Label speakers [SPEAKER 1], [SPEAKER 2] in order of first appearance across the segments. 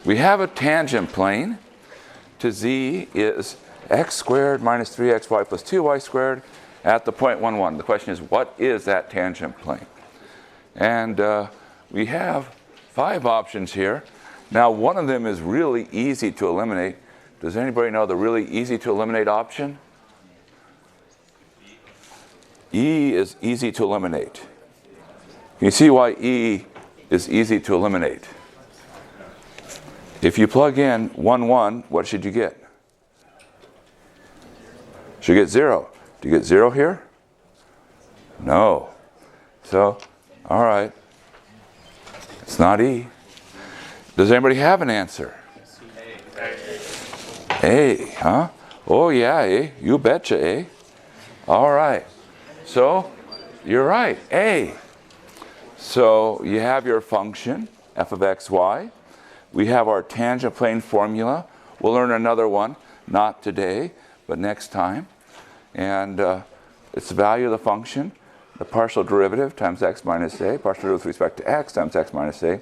[SPEAKER 1] We have a tangent plane to z is x squared minus 3xy plus 2y squared at the point 1, 1. The question is, what is that tangent plane? And we have 5 options here. Now, one of them is really easy to eliminate. Does anybody know the really easy to eliminate option? E is easy to eliminate. You see why E is easy to eliminate. If you plug in 1, 1, what should you get? Should you get 0? Do you get 0 here? No. So, all right. It's not E. Does anybody have an answer? A, huh? Oh yeah, A. You betcha, A. All right. So, you're right, A. So, you have your function, f of x, y. We have our tangent plane formula. We'll learn another one, not today, but next time. And it's the value of the function, the partial derivative times x minus a, partial derivative with respect to x times x minus a,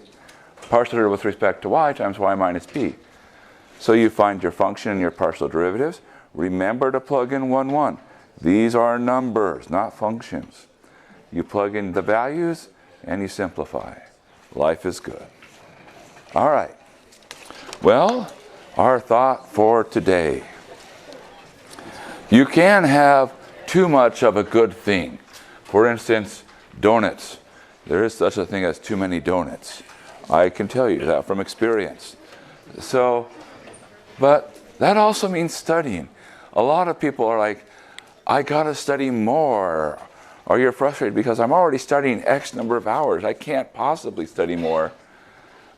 [SPEAKER 1] partial derivative with respect to y times y minus b. So you find your function and your partial derivatives. Remember to plug in 1, 1. These are numbers, not functions. You plug in the values and you simplify. Life is good. All right. Well, our thought for today. You can have too much of a good thing. For instance, donuts. There is such a thing as too many donuts. I can tell you that from experience. So, but that also means studying. A lot of people are like, I gotta study more. Or you're frustrated because I'm already studying X number of hours. I can't possibly study more.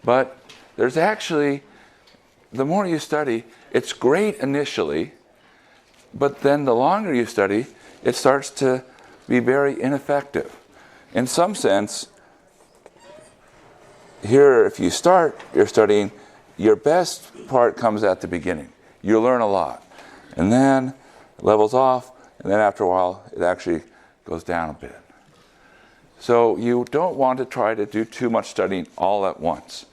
[SPEAKER 1] But there's actually, the more you study, it's great initially, but then the longer you study, it starts to be very ineffective. In some sense, here, if you start your studying, your best part comes at the beginning. You learn a lot. And then it levels off, and then after a while, it actually goes down a bit. So you don't want to try to do too much studying all at once.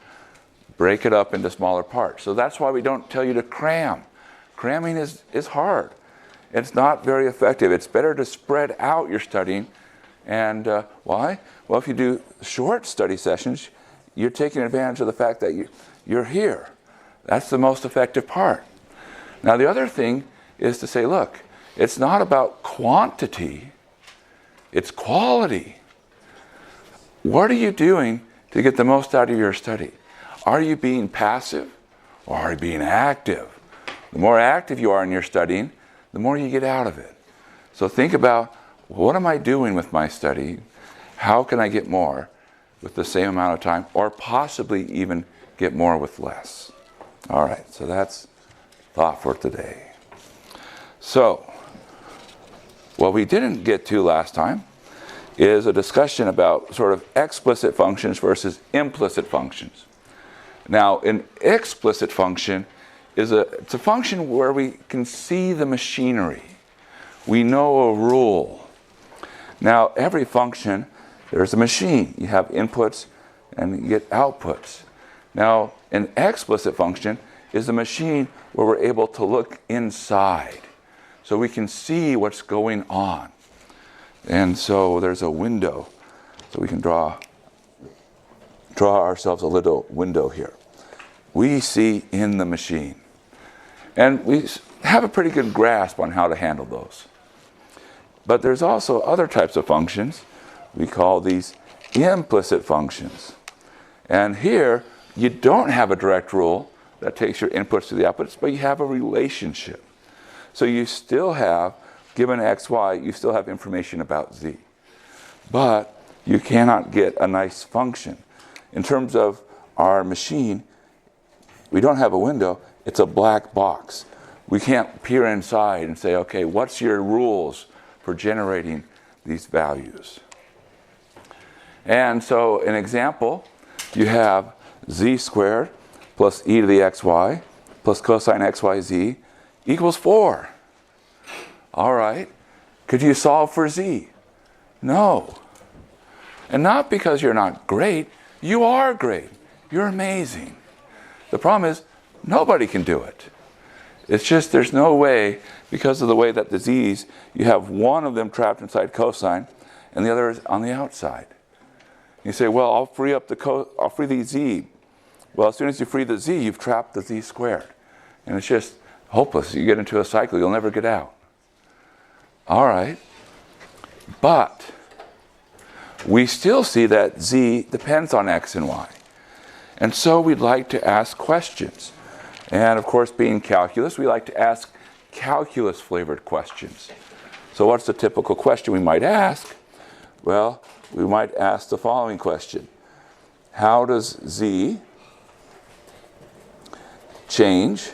[SPEAKER 1] Break it up into smaller parts. So that's why we don't tell you to cram. Cramming is hard. It's not very effective. It's better to spread out your studying. And why? Well, if you do short study sessions, you're taking advantage of the fact that you're here. That's the most effective part. Now, the other thing is to say, look, it's not about quantity, it's quality. What are you doing to get the most out of your study? Are you being passive or are you being active? The more active you are in your studying, the more you get out of it. So think about, what am I doing with my study? How can I get more with the same amount of time, or possibly even get more with less? All right, so that's thought for today. So, what we didn't get to last time is a discussion about sort of explicit functions versus implicit functions. Now, an explicit function it's a function where we can see the machinery. We know a rule. Now, every function, there's a machine. You have inputs and you get outputs. Now, an explicit function is a machine where we're able to look inside. So we can see what's going on. And so there's a window. So we can draw ourselves a little window here. We see in the machine. And we have a pretty good grasp on how to handle those. But there's also other types of functions. We call these implicit functions. And here, you don't have a direct rule that takes your inputs to the outputs, but you have a relationship. So you still have, given x, y, you still have information about z. But you cannot get a nice function. In terms of our machine, we don't have a window, it's a black box. We can't peer inside and say, okay, what's your rules for generating these values? And so, an example, you have z squared plus e to the xy plus cosine xyz equals 4. All right. Could you solve for z? No. And not because you're not great. You are great. You're amazing. The problem is nobody can do it. It's just there's no way, because of the way that the z's, you have one of them trapped inside cosine and the other is on the outside. You say, well, I'll free the z. Well, as soon as you free the z, you've trapped the z squared. And it's just hopeless. You get into a cycle, you'll never get out. All right. But we still see that z depends on x and y. And so we'd like to ask questions. And of course, being calculus, we like to ask calculus-flavored questions. So what's the typical question we might ask? Well, we might ask the following question. How does z change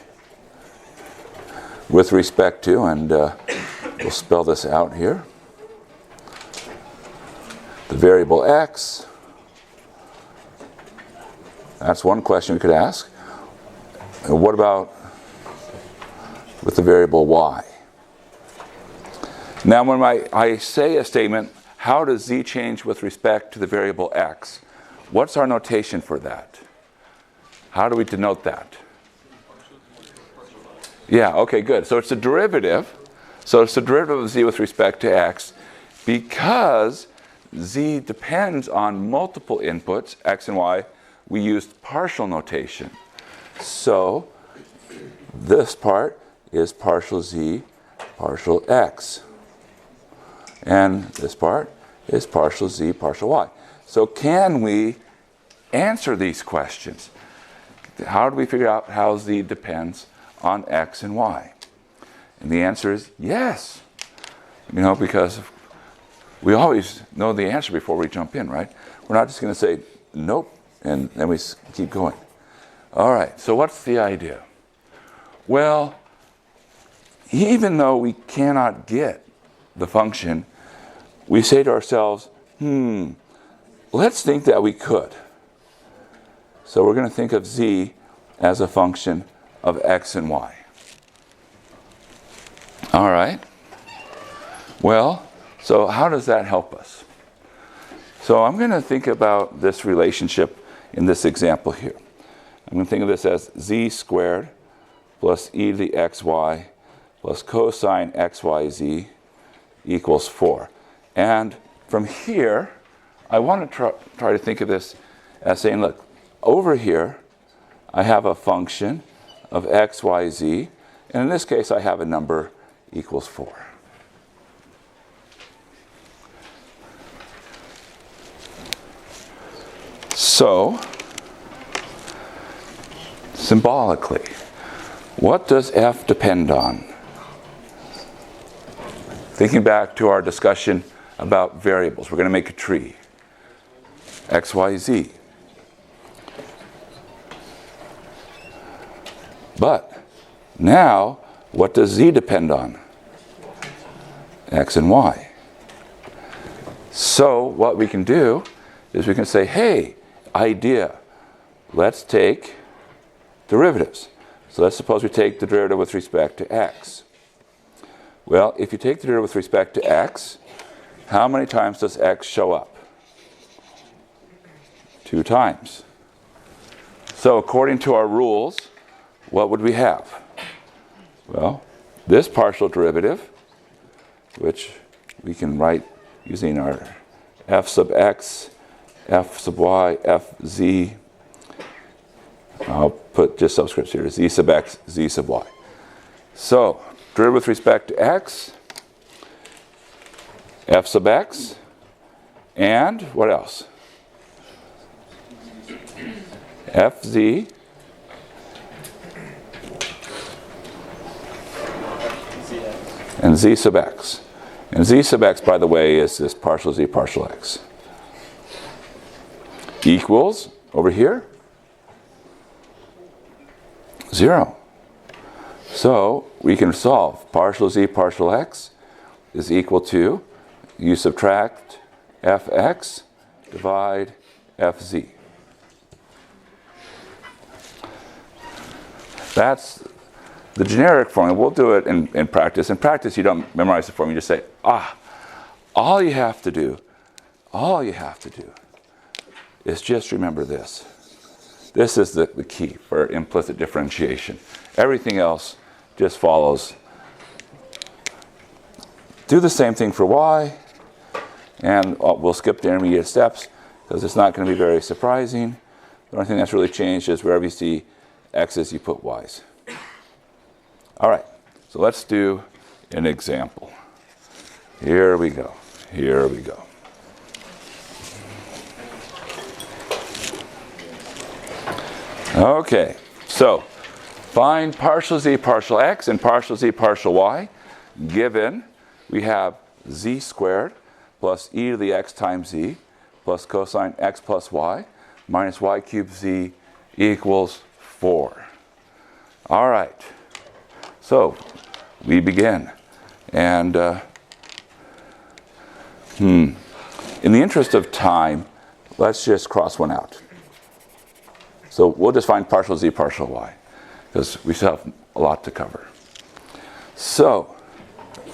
[SPEAKER 1] with respect to, and we'll spell this out here, the variable x? That's one question we could ask. And what about with the variable y? Now, when I say a statement, how does z change with respect to the variable x? What's our notation for that? How do we denote that? Yeah, okay, good. So it's a derivative. So it's the derivative of z with respect to x because z depends on multiple inputs, x and y. We used partial notation. So this part is partial z, partial x. And this part is partial z, partial y. So can we answer these questions? How do we figure out how z depends on x and y? And the answer is yes. Because we always know the answer before we jump in, right? We're not just going to say nope and then we keep going. All right, so what's the idea? Well, even though we cannot get the function, we say to ourselves, let's think that we could. So we're going to think of z as a function of x and y. All right. Well, so how does that help us? So I'm going to think about this relationship in this example here. I'm going to think of this as z squared plus e to the xy plus cosine xyz equals 4. And from here, I want to try to think of this as saying, look, over here, I have a function of xyz, and in this case, I have a number equals 4. So, symbolically, what does f depend on? Thinking back to our discussion about variables, we're going to make a tree. X, Y, Z. But now, what does z depend on? X and Y. So what we can do is we can say, hey, idea, let's take derivatives. So let's suppose we take the derivative with respect to x. Well, if you take the derivative with respect to x, how many times does x show up? 2 times. So according to our rules, what would we have? Well, this partial derivative, which we can write using our f sub x, f sub y, f z. I'll put just subscripts here, z sub x, z sub y. So, derivative with respect to x, f sub x, and what else? fz and z sub x. And z sub x, by the way, is this partial z, partial x. Equals, over here, 0. So we can solve partial z, partial x is equal to, you subtract fx, divide fz. That's the generic formula. We'll do it in practice. In practice, you don't memorize the formula. You just say, all you have to do is just remember this. This is the key for implicit differentiation. Everything else just follows. Do the same thing for y, and we'll skip the intermediate steps because it's not going to be very surprising. The only thing that's really changed is wherever you see x's, you put y's. All right, so let's do an example. Here we go. Here we go. Okay, so find partial z partial x and partial z partial y. Given we have z squared plus e to the x times z plus cosine x plus y minus y cubed z equals 4. All right, so we begin. And in the interest of time, let's just cross one out. So we'll just find partial z partial y because we still have a lot to cover. So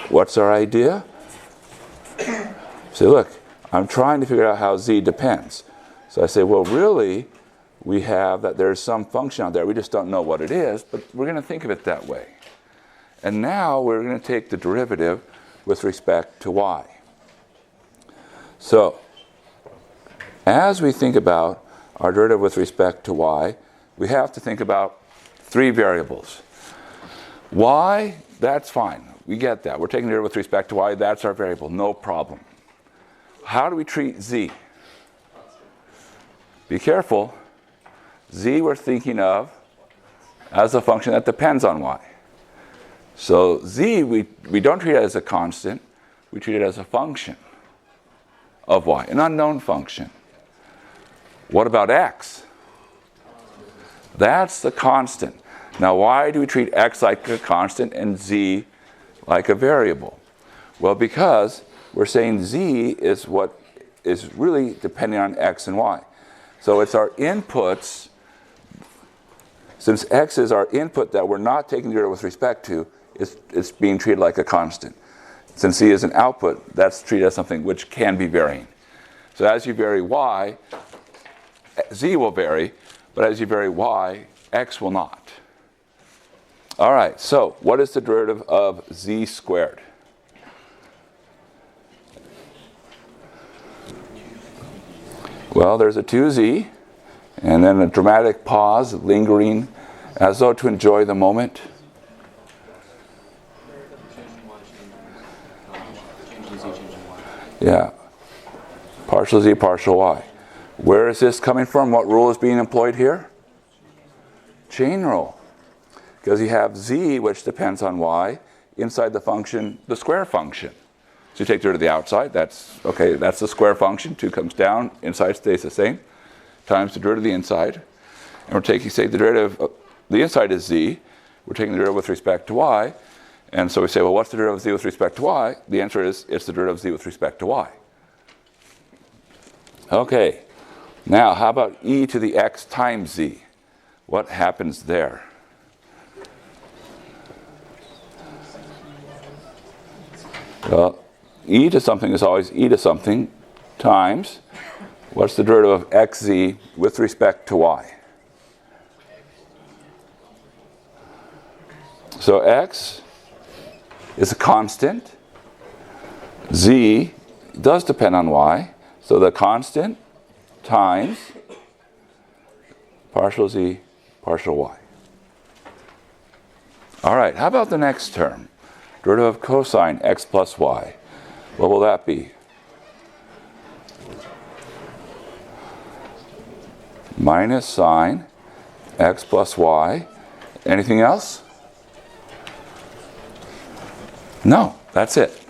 [SPEAKER 1] what's our idea? Say, look, I'm trying to figure out how z depends. So I say, well, really, we have that there's some function out there. We just don't know what it is, but we're going to think of it that way. And now we're going to take the derivative with respect to y. So as we think about our derivative with respect to y, we have to think about 3 variables. Y, that's fine. We get that. We're taking derivative with respect to y. That's our variable. No problem. How do we treat z? Be careful. Z we're thinking of as a function that depends on y. So z, we don't treat it as a constant. We treat it as a function of y, an unknown function. What about x? That's the constant. Now, why do we treat x like a constant and z like a variable? Well, because we're saying z is what is really depending on x and y. So it's our inputs. Since x is our input that we're not taking derivative with respect to, it's being treated like a constant. Since z is an output, that's treated as something which can be varying. So as you vary y, z will vary, but as you vary y, x will not. All right, so what is the derivative of z squared? Well, there's a 2z, and then a dramatic pause, lingering, as though to enjoy the moment. Yeah, partial z, partial y. Where is this coming from? What rule is being employed here? Chain rule. Because you have z, which depends on y, inside the function, the square function. So you take the derivative of the outside, that's the square function, 2 comes down, inside stays the same, times the derivative of the inside. And we're taking, say, the derivative of the inside is z, we're taking the derivative with respect to y, and so we say, well, what's the derivative of z with respect to y? The answer is, it's the derivative of z with respect to y. Okay, now how about e to the x times z? What happens there? Well, e to something is always e to something times, what's the derivative of xz with respect to y? So x is a constant. Z does depend on y. So the constant times partial z, partial y. All right, how about the next term? Derivative of cosine x plus y. What will that be? Minus sine x plus y. Anything else? No, that's it.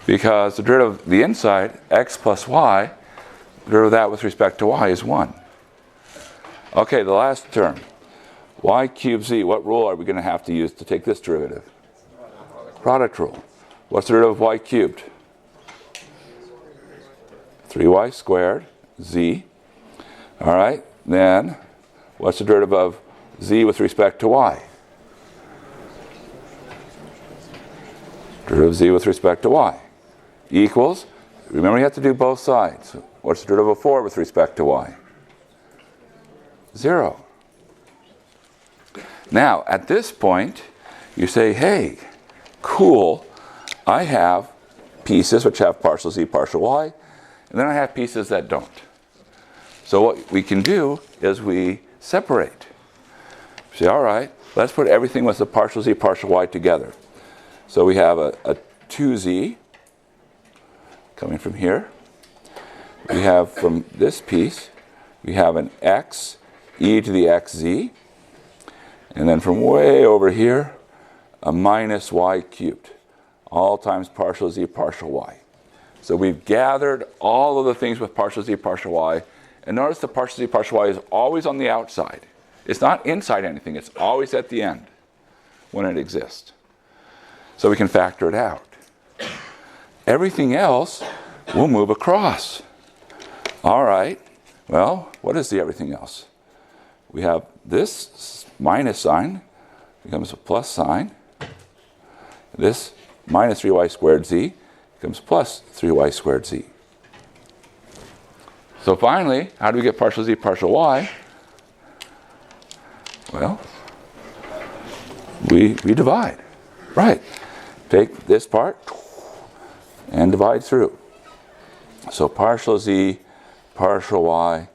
[SPEAKER 1] Because the derivative of the inside, x plus y, the derivative of that with respect to y is 1. Okay, the last term. Y cubed z. What rule are we going to have to use to take this derivative? Product rule. What's the derivative of y cubed? 3y squared, z. All right, then what's the derivative of z with respect to y? Derivative of z with respect to y equals, remember you have to do both sides. What's the derivative of 4 with respect to y? 0. Now, at this point, you say, hey, cool, I have pieces which have partial z, partial y, and then I have pieces that don't. So what we can do is we separate. Say, all right, let's put everything with the partial z, partial y together. So we have a 2z coming from here. We have from this piece, we have an x e to the xz. And then from way over here, a minus y cubed, all times partial z, partial y. So we've gathered all of the things with partial z, partial y. And notice the partial z, partial y is always on the outside. It's not inside anything. It's always at the end when it exists. So we can factor it out. Everything else will move across. All right. Well, what is the everything else? We have this minus sign becomes a plus sign. This minus 3y squared z becomes plus 3y squared z. So finally, how do we get partial z, partial y? Well, we divide. Right. Take this part and divide through. So partial z, partial y,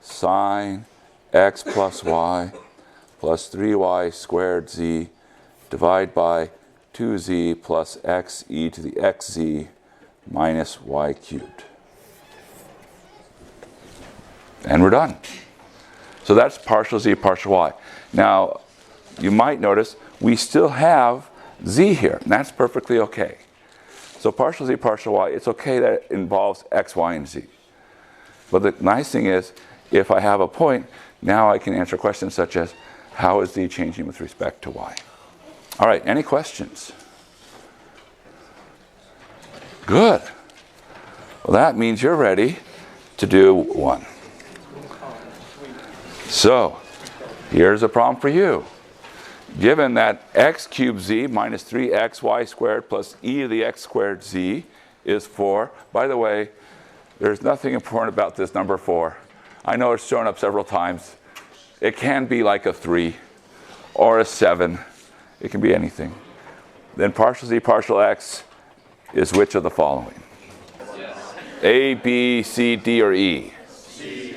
[SPEAKER 1] sine x plus y plus 3y squared z, divide by 2z plus x e to the xz minus y cubed. And we're done. So that's partial z, partial y. Now, you might notice we still have z here, and that's perfectly okay. So partial z, partial y, it's okay that it involves x, y, and z. But the nice thing is, if I have a point, now I can answer questions such as, how is z changing with respect to y? All right, any questions? Good. Well, that means you're ready to do 1. So, here's a problem for you. Given that x cubed z minus 3xy squared plus e to the x squared z is 4. By the way, there's nothing important about this number 4. I know it's shown up several times. It can be like a 3 or a 7. It can be anything. Then partial z, partial x is which of the following? A, B, C, D, or E? C.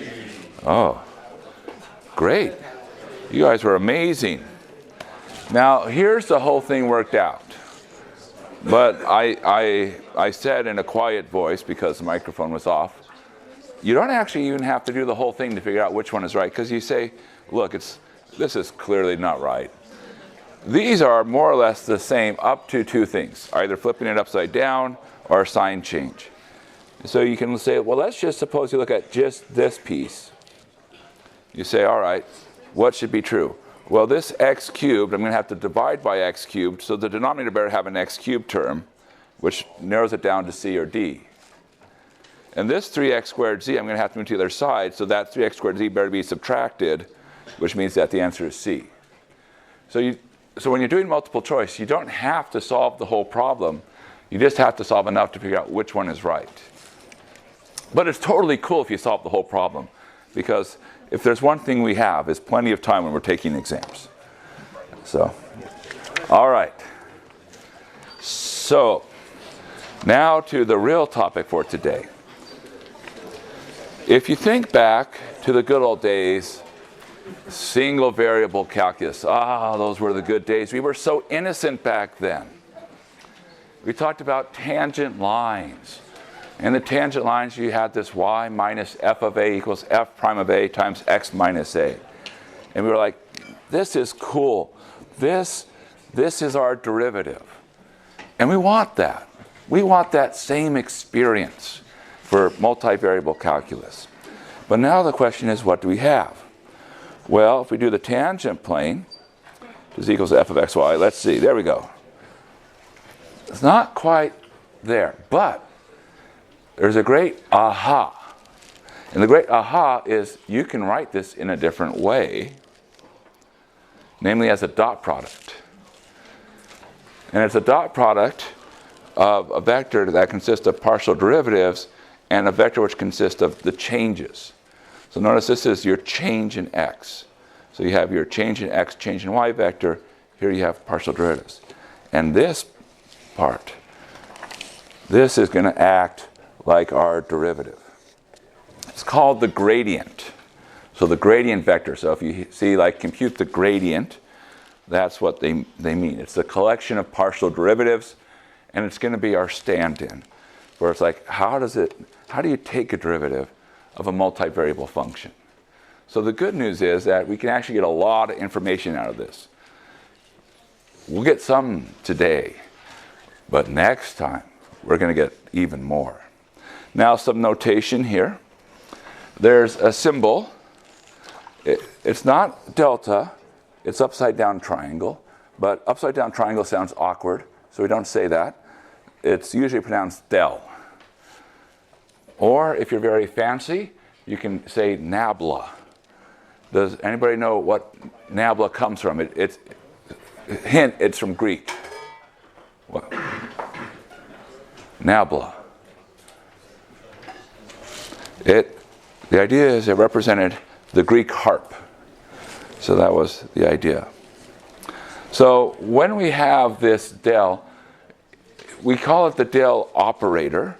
[SPEAKER 1] Oh, great. You guys were amazing. Now, here's the whole thing worked out. But I said in a quiet voice, because the microphone was off, you don't actually even have to do the whole thing to figure out which one is right, because you say, look, this is clearly not right. These are more or less the same up to 2 things, either flipping it upside down or a sign change. So you can say, well, let's just suppose you look at just this piece. You say, all right, what should be true? Well, this x cubed, I'm going to have to divide by x cubed, so the denominator better have an x cubed term, which narrows it down to c or d. And this 3x squared z, I'm going to have to move to the other side, so that 3x squared z better be subtracted, which means that the answer is c. So when you're doing multiple choice, you don't have to solve the whole problem. You just have to solve enough to figure out which one is right. But it's totally cool if you solve the whole problem, because if there's one thing we have, is plenty of time when we're taking exams. So, all right. So, now to the real topic for today. If you think back to the good old days, single variable calculus, those were the good days. We were so innocent back then. We talked about tangent lines. And the tangent lines, you had this y minus f of a equals f prime of a times x minus a. And we were like, this is cool. This is our derivative. And we want that. We want that same experience for multivariable calculus. But now the question is, what do we have? Well, if we do the tangent plane, is equals f of xy, let's see, there we go. It's not quite there, but there's a great aha. And the great aha is you can write this in a different way, namely as a dot product. And it's a dot product of a vector that consists of partial derivatives and a vector which consists of the changes. So notice this is your change in x. So you have your change in x, change in y vector. Here you have partial derivatives. And this part, this is going to act like our derivative. It's called the gradient. So the gradient vector. So if you see, like, compute the gradient, that's what they mean. It's a collection of partial derivatives, and it's going to be our stand-in. Where it's like, how do you take a derivative of a multivariable function? So the good news is that we can actually get a lot of information out of this. We'll get some today, but next time we're going to get even more. Now some notation here. There's a symbol. It's not delta, it's upside down triangle, but upside down triangle sounds awkward, so we don't say that. It's usually pronounced del. Or if you're very fancy, you can say nabla. Does anybody know what nabla comes from? It's from Greek. What? Nabla. The idea is it represented the Greek harp. So that was the idea. So when we have this del, we call it the del operator,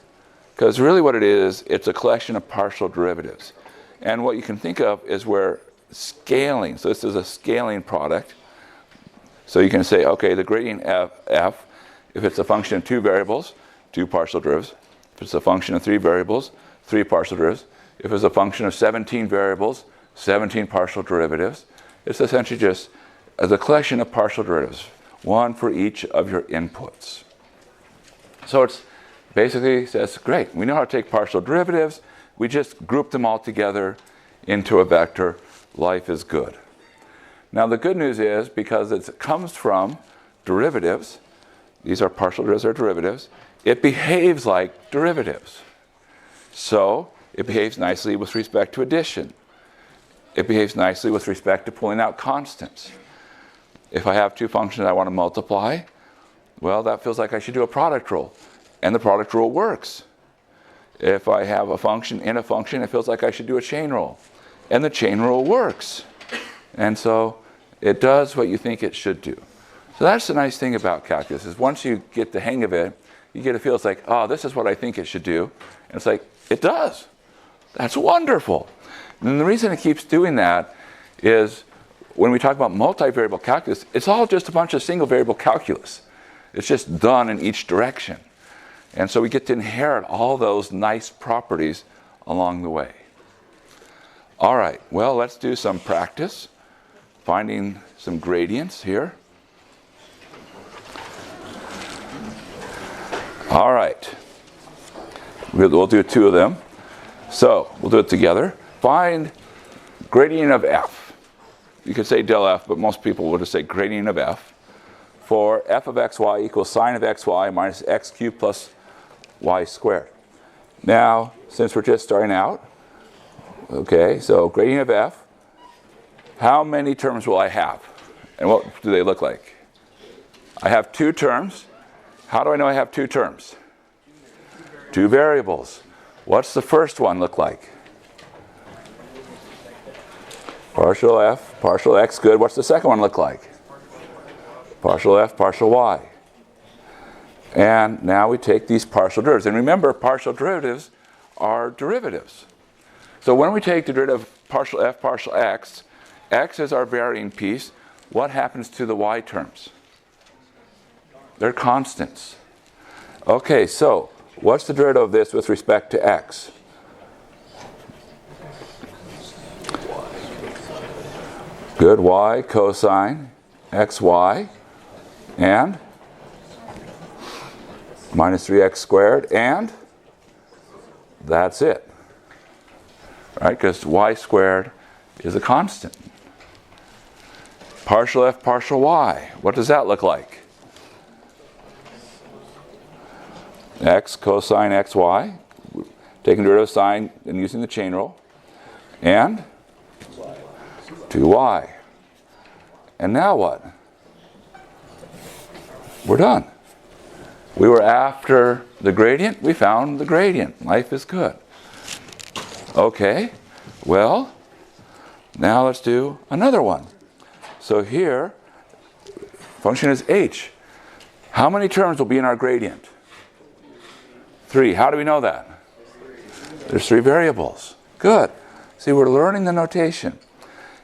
[SPEAKER 1] because really what it is, it's a collection of partial derivatives. And what you can think of is we're scaling. So this is a scaling product. So you can say, okay, the gradient f, if it's a function of two variables, two partial derivatives. If it's a function of three variables, three partial derivatives. If it's a function of 17 variables, 17 partial derivatives. It's essentially just the collection of partial derivatives, one for each of your inputs. So it's basically says, great, we know how to take partial derivatives. We just group them all together into a vector. Life is good. Now the good news is, because it comes from derivatives, these are partial derivatives or derivatives, it behaves like derivatives. So it behaves nicely with respect to addition. It behaves nicely with respect to pulling out constants. If I have two functions I want to multiply, well, that feels like I should do a product rule. And the product rule works. If I have a function in a function, it feels like I should do a chain rule. And the chain rule works. And so it does what you think it should do. So that's the nice thing about calculus, is once you get the hang of it, you get a feel, it's like, oh, this is what I think it should do. And it's like, it does. That's wonderful. And the reason it keeps doing that is when we talk about multivariable calculus, it's all just a bunch of single variable calculus. It's just done in each direction. And so we get to inherit all those nice properties along the way. All right, well, let's do some practice, finding some gradients here. All right, we'll do two of them. So we'll do it together. Find gradient of f. You could say del f, but most people would just say gradient of f for f of xy equals sine of xy minus x cubed plus y squared. Now, since we're just starting out, okay, so gradient of f, how many terms will I have? And what do they look like? I have two terms. How do I know I have two terms? Two variables. What's the first one look like? Partial f, partial x, good. What's the second one look like? Partial f, partial y. And now we take these partial derivatives. And remember, partial derivatives are derivatives. So when we take the derivative of partial f, partial x, x is our varying piece. What happens to the y terms? They're constants. Okay, so what's the derivative of this with respect to x? Good, y cosine xy and minus 3x squared, and that's it. Right, because y squared is a constant. Partial f, partial y. What does that look like? X cosine xy, taking the derivative of sine and using the chain rule, and 2y. And now what? We're done. We were after the gradient, we found the gradient. Life is good. Okay, Well, now let's do another one. So here, function is h. How many terms will be in our gradient? 3. How do we know that? There's 3 variables. Good. See, we're learning the notation.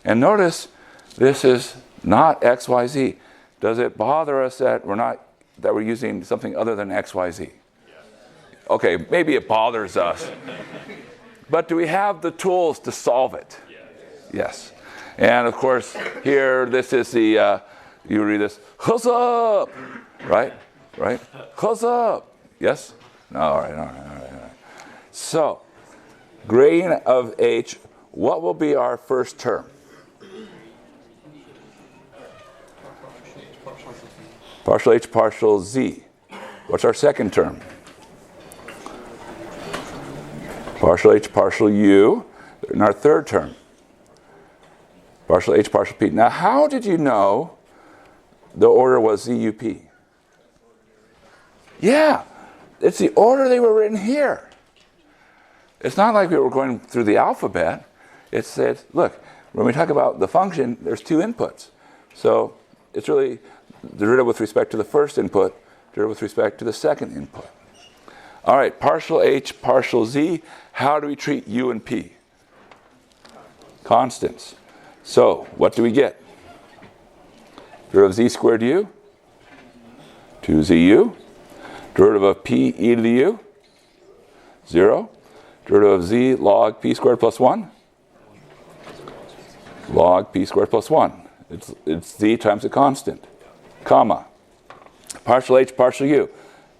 [SPEAKER 1] And notice, this is not x, y, z. Does it bother us that we're using something other than x, y, z? Okay, maybe it bothers us. But do we have the tools to solve it? Yes. And of course, here, this is the, you read this, "Huss up!" Right? Right? "Huss up!" Yes? No, all right. So, gradient of h, what will be our first term? Partial h, partial z. What's our second term? Partial h, partial u. And our third term? Partial h, partial p. Now, how did you know the order was ZUP? Yeah, it's the order they were written here. It's not like we were going through the alphabet. It said, look, when we talk about the function, there's 2 inputs. So it's really derivative with respect to the first input, derivative with respect to the second input. All right, partial h, partial z. How do we treat u and p? Constants. So what do we get? Derivative of z squared u, 2zu. Derivative of p e to the u, 0. Derivative of z log p squared plus 1, log p squared plus 1. It's z times a constant, comma. Partial h, partial u.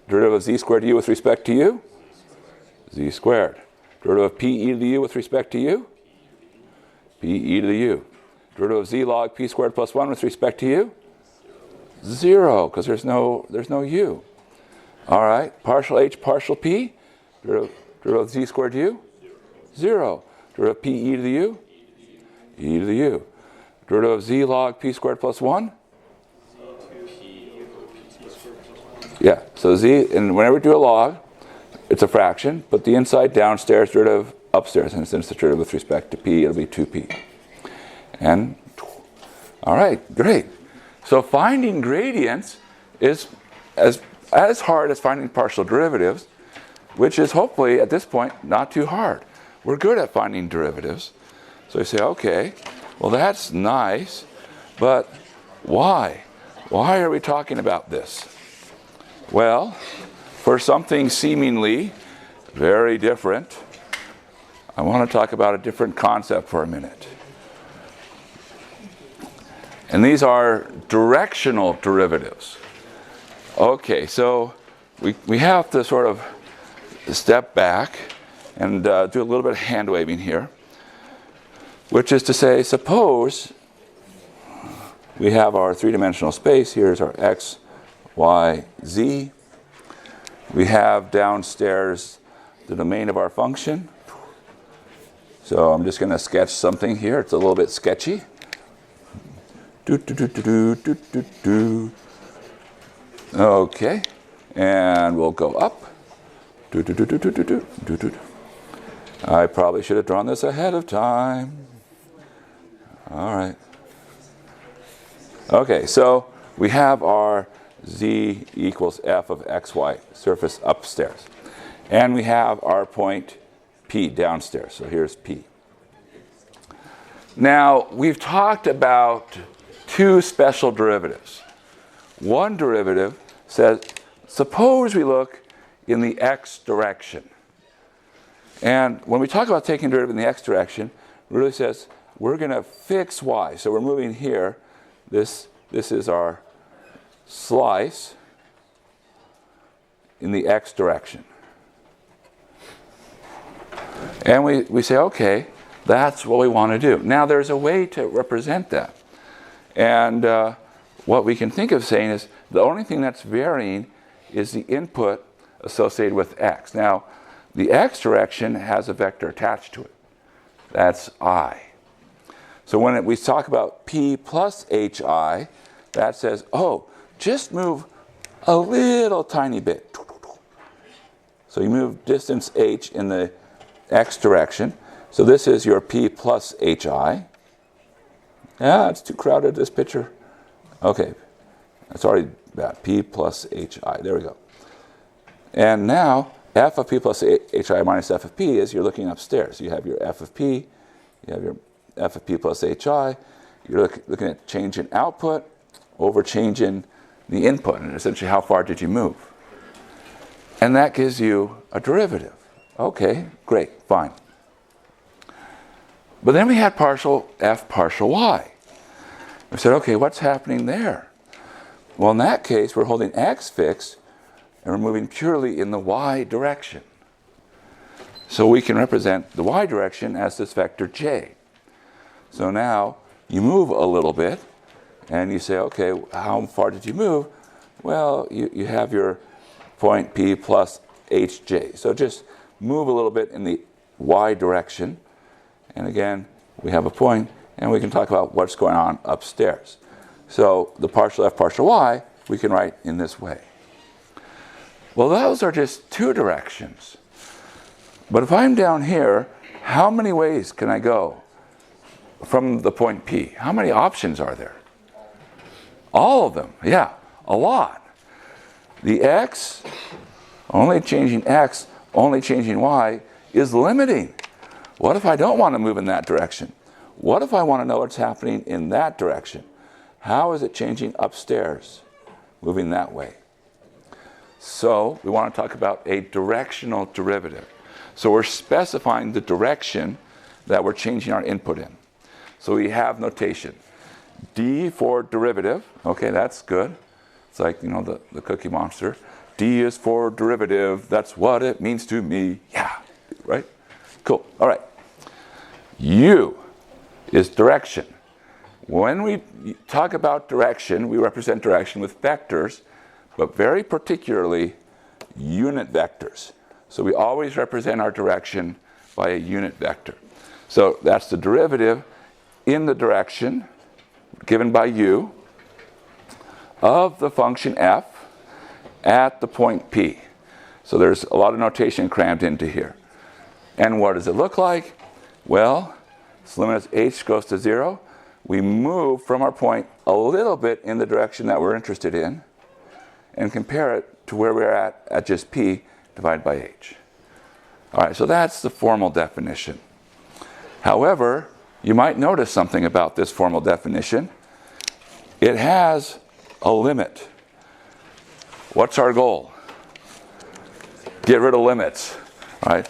[SPEAKER 1] Derivative of z squared u with respect to u, z squared. Derivative of p e to the u with respect to u, p e to the u. Derivative of z log p squared plus 1 with respect to u, 0, because there's no u. All right, partial h, partial p. Derivative of z squared u, 0. Derivative of p e to the u, e to the u. Derivative of z log p squared plus 1. Yeah, so z, and whenever we do a log, it's a fraction, but the inside downstairs, derivative upstairs, and since it's derivative with respect to p, it'll be 2p. And, all right, great. So finding gradients is as hard as finding partial derivatives, which is hopefully, at this point, not too hard. We're good at finding derivatives. So you say, okay, well, that's nice, but why? Why are we talking about this? Well, for something seemingly very different, I want to talk about a different concept for a minute. And these are directional derivatives. Okay, so we have to sort of step back and do a little bit of hand waving here, which is to say, suppose we have our 3-dimensional space. Here's our x, y, z. We have downstairs the domain of our function. So I'm just going to sketch something here. It's a little bit sketchy. Okay, and we'll go up. I probably should have drawn this ahead of time. All right. Okay, so we have our z equals f of xy surface upstairs. And we have our point P downstairs. So here's P. Now, we've talked about 2 special derivatives. One derivative says, suppose we look in the x direction. And when we talk about taking a derivative in the x direction, it really says we're going to fix y. So we're moving here. This is our slice in the x direction. And we say, okay, that's what we want to do. Now, there's a way to represent that. And what we can think of saying is the only thing that's varying is the input associated with x. Now, the x direction has a vector attached to it. That's I. So when we talk about p plus hi, that says, oh, just move a little tiny bit. So you move distance h in the x direction. So this is your P plus HI. Yeah, it's too crowded, this picture. Okay, it's already bad. P plus HI, there we go. And now, f of P plus HI minus f of P is you're looking upstairs. You have your f of P, you have your f of P plus HI. You're looking at change in output over change in the input, and essentially how far did you move? And that gives you a derivative. Okay, great, fine. But then we had partial f partial y. We said, okay, what's happening there? Well, in that case, we're holding x fixed, and we're moving purely in the y direction. So we can represent the y direction as this vector j. So now you move a little bit, and you say, okay, how far did you move? Well, you have your point P plus hj. So just move a little bit in the y direction. And again, we have a point, and we can talk about what's going on upstairs. So the partial f partial y, we can write in this way. Well, those are just two directions. But if I'm down here, how many ways can I go from the point P? How many options are there? All of them, yeah, a lot. The x, only changing y, is limiting. What if I don't want to move in that direction? What if I want to know what's happening in that direction? How is it changing upstairs, moving that way? So we want to talk about a directional derivative. So we're specifying the direction that we're changing our input in. So we have notation. D for derivative. Okay, that's good. It's like, the Cookie Monster. D is for derivative. That's what it means to me. Yeah, right? Cool. All right. U is direction. When we talk about direction, we represent direction with vectors, but very particularly unit vectors. So we always represent our direction by a unit vector. So that's the derivative in the direction given by u of the function f at the point P. So there's a lot of notation crammed into here. And what does it look like? Well, as limit as h goes to 0, we move from our point a little bit in the direction that we're interested in and compare it to where we're at just p divided by h. All right, so that's the formal definition. However, you might notice something about this formal definition. It has a limit. What's our goal? Get rid of limits, all right?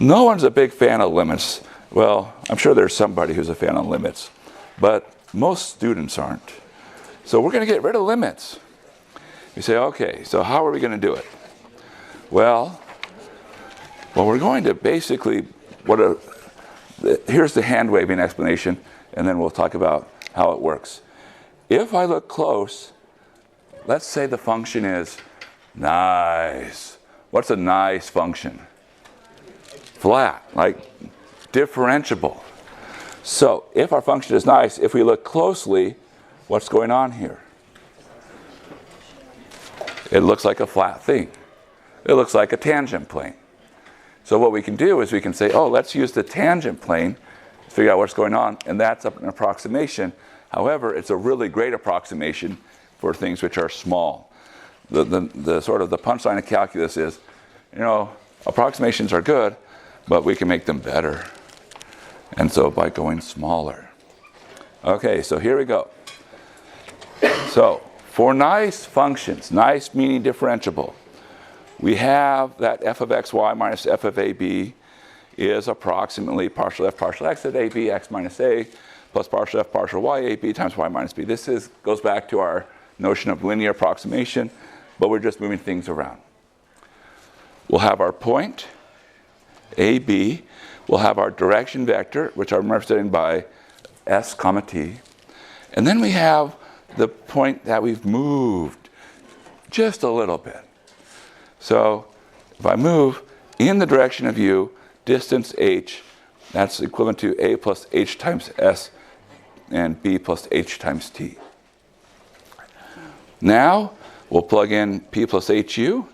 [SPEAKER 1] No one's a big fan of limits. Well, I'm sure there's somebody who's a fan of limits, but most students aren't. So we're going to get rid of limits. You say, okay, so how are we going to do it? Well, we're going to basically, here's the hand-waving explanation, and then we'll talk about how it works. If I look close, let's say the function is nice. What's a nice function? Flat, like differentiable. So if our function is nice, if we look closely, what's going on here? It looks like a flat thing. It looks like a tangent plane. So what we can do is we can say, oh, let's use the tangent plane to figure out what's going on, and that's an approximation. However, it's a really great approximation for things which are small. The sort of the punchline of calculus is, approximations are good, but we can make them better. And so by going smaller. Okay, so here we go. So for nice functions, nice meaning differentiable, we have that f of xy minus f of ab is approximately partial f partial x at ab, x minus a, plus partial f partial y ab times y minus b. This goes back to our notion of linear approximation, but we're just moving things around. We'll have our point, ab. We'll have our direction vector, which I'm representing by s comma t. And then we have the point that we've moved just a little bit. So if I move in the direction of u, distance h, that's equivalent to a plus h times s and b plus h times t. Now we'll plug in p plus hu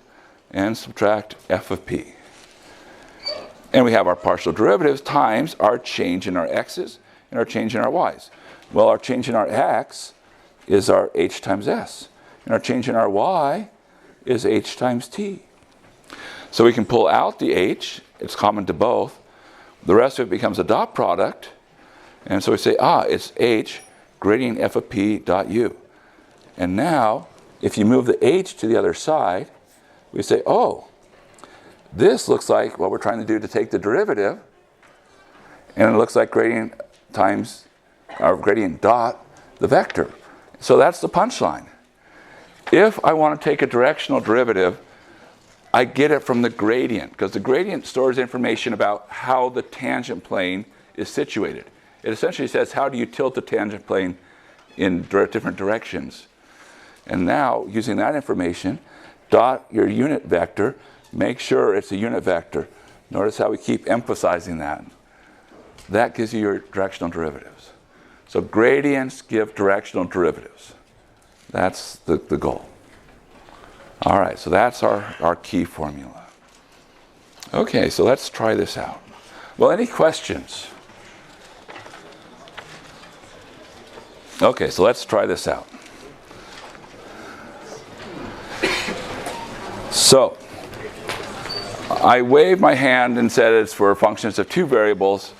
[SPEAKER 1] and subtract f of p. And we have our partial derivatives times our change in our x's and our change in our y's. Well, our change in our x is our h times s. And our change in our y is h times t. So we can pull out the h. It's common to both. The rest of it becomes a dot product. And so we say, it's h gradient f of p dot u. And now, if you move the h to the other side, we say, this looks like what we're trying to do to take the derivative. And it looks like gradient times, or gradient dot, the vector. So that's the punchline. If I want to take a directional derivative, I get it from the gradient, because the gradient stores information about how the tangent plane is situated. It essentially says, how do you tilt the tangent plane in different directions? And now, using that information, dot your unit vector, make sure it's a unit vector. Notice how we keep emphasizing that. That gives you your directional derivatives. So gradients give directional derivatives. That's the goal. All right, so that's our key formula. Okay, so let's try this out. Well, any questions? Okay, so let's try this out. So, I waved my hand and said it's for functions of two variables.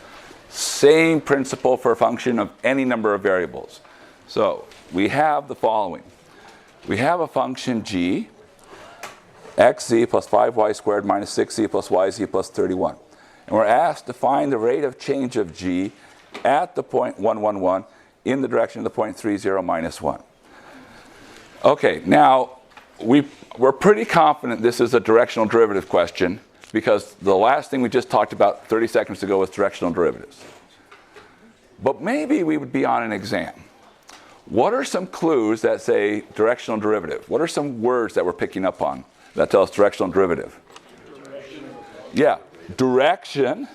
[SPEAKER 1] Same principle for a function of any number of variables. So, we have the following. We have a function g, xz plus 5y squared minus 6z plus yz plus 31. And we're asked to find the rate of change of g at the point 1, 1, 1 in the direction of the point 3, 0, minus 1. Okay, now we're pretty confident this is a directional derivative question because the last thing we just talked about 30 seconds ago was directional derivatives. But maybe we would be on an exam. What are some clues that say directional derivative? What are some words that we're picking up on that tell us directional derivative? Yeah, direction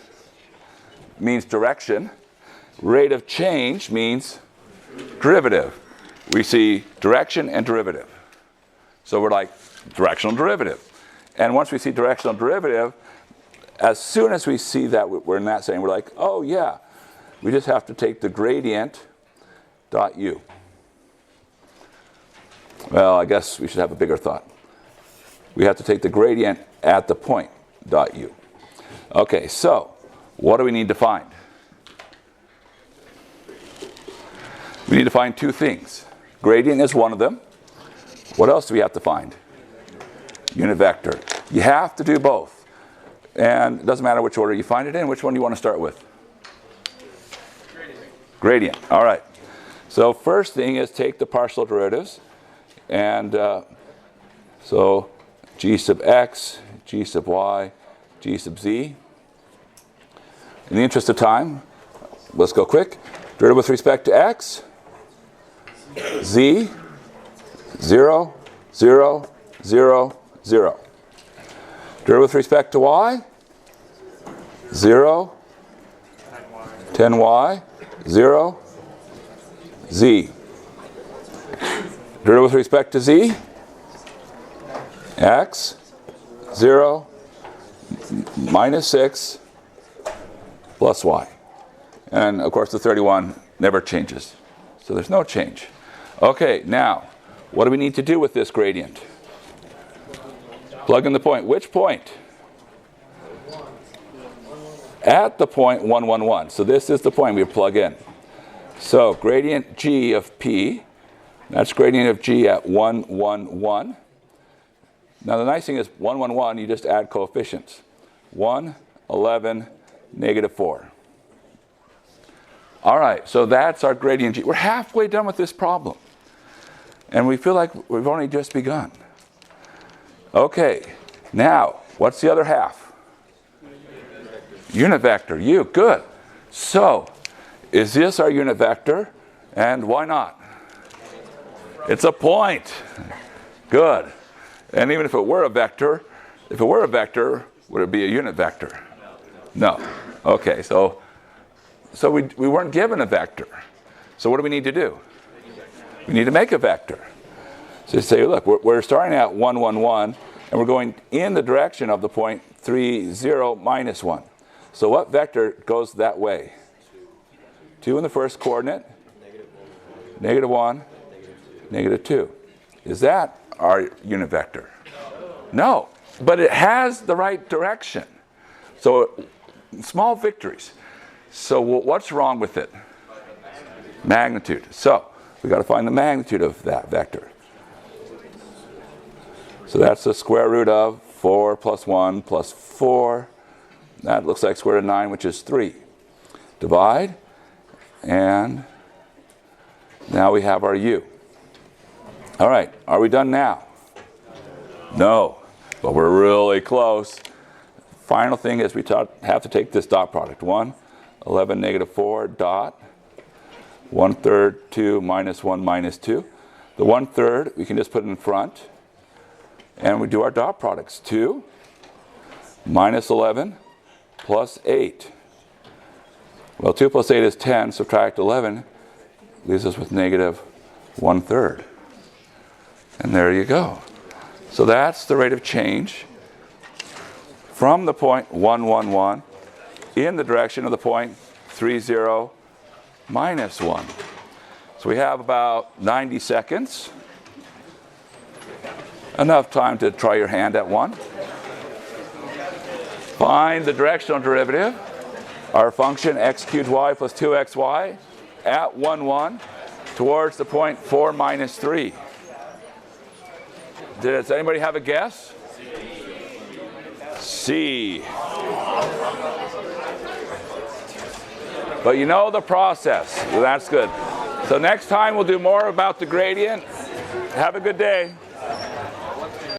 [SPEAKER 1] means direction. Rate of change means derivative. We see direction and derivative. So we're like, directional derivative. And once we see directional derivative, as soon as we see that we're in that setting, we're like, oh yeah, we just have to take the gradient dot u. Well, I guess we should have a bigger thought. We have to take the gradient at the point dot u. Okay, so what do we need to find? We need to find two things. Gradient is one of them. What else do we have to find? Unit vector. You have to do both. And it doesn't matter which order you find it in. Which one do you want to start with? Gradient. All right. So first thing is take the partial derivatives. And so g sub x, g sub y, g sub z. In the interest of time, let's go quick. Derivative with respect to x, z, 0, 0, 0, 0. Derivative with respect to y, 0, 10y, 0, z. Derivative with respect to z, x, 0, minus 6, plus y. And of course the 31 never changes. So there's no change. Okay, now, what do we need to do with this gradient? Plug in the point. Which point? At the point 1, 1, 1. So this is the point we plug in. So gradient g of p, that's gradient of g at 1, 1, 1. Now the nice thing is 1, 1, 1, you just add coefficients. 1, 11, negative 4. All right, so that's our gradient g. We're halfway done with this problem. And we feel like we've only just begun. Okay, now, what's the other half? Unit vector, u, good. So, is this our unit vector? And why not? It's a point. Good. And even if it were a vector, would it be a unit vector? No. Okay, so we weren't given a vector. So what do we need to do? We need to make a vector. So you say, look, we're starting at 1, 1, 1, and we're going in the direction of the point 3, 0, minus 1. So what vector goes that way? 2 in the first coordinate, -1, -2. Is that our unit vector? No, but it has the right direction. So small victories. So what's wrong with it? Magnitude. So we've got to find the magnitude of that vector. So that's the square root of 4 plus 1 plus 4. That looks like square root of 9, which is 3. Divide, and now we have our u. All right, are we done now? No, but we're really close. Final thing is we have to take this dot product. 1, 11, -4, dot. 1/3, 2, -1, -2. The 1/3, we can just put in front. And we do our dot products. 2, -11, plus 8. Well, 2 plus 8 is 10. Subtract 11 leaves us with -1/3. And there you go. So that's the rate of change from the point 1, 1, 1 in the direction of the point 3, 0, -1. So we have about 90 seconds. Enough time to try your hand at one. Find the directional derivative, our function x cubed y plus 2xy at 1, 1 towards the point 4 minus 3. Does anybody have a guess? C. But you know the process. That's good. So next time we'll do more about the gradient. Have a good day.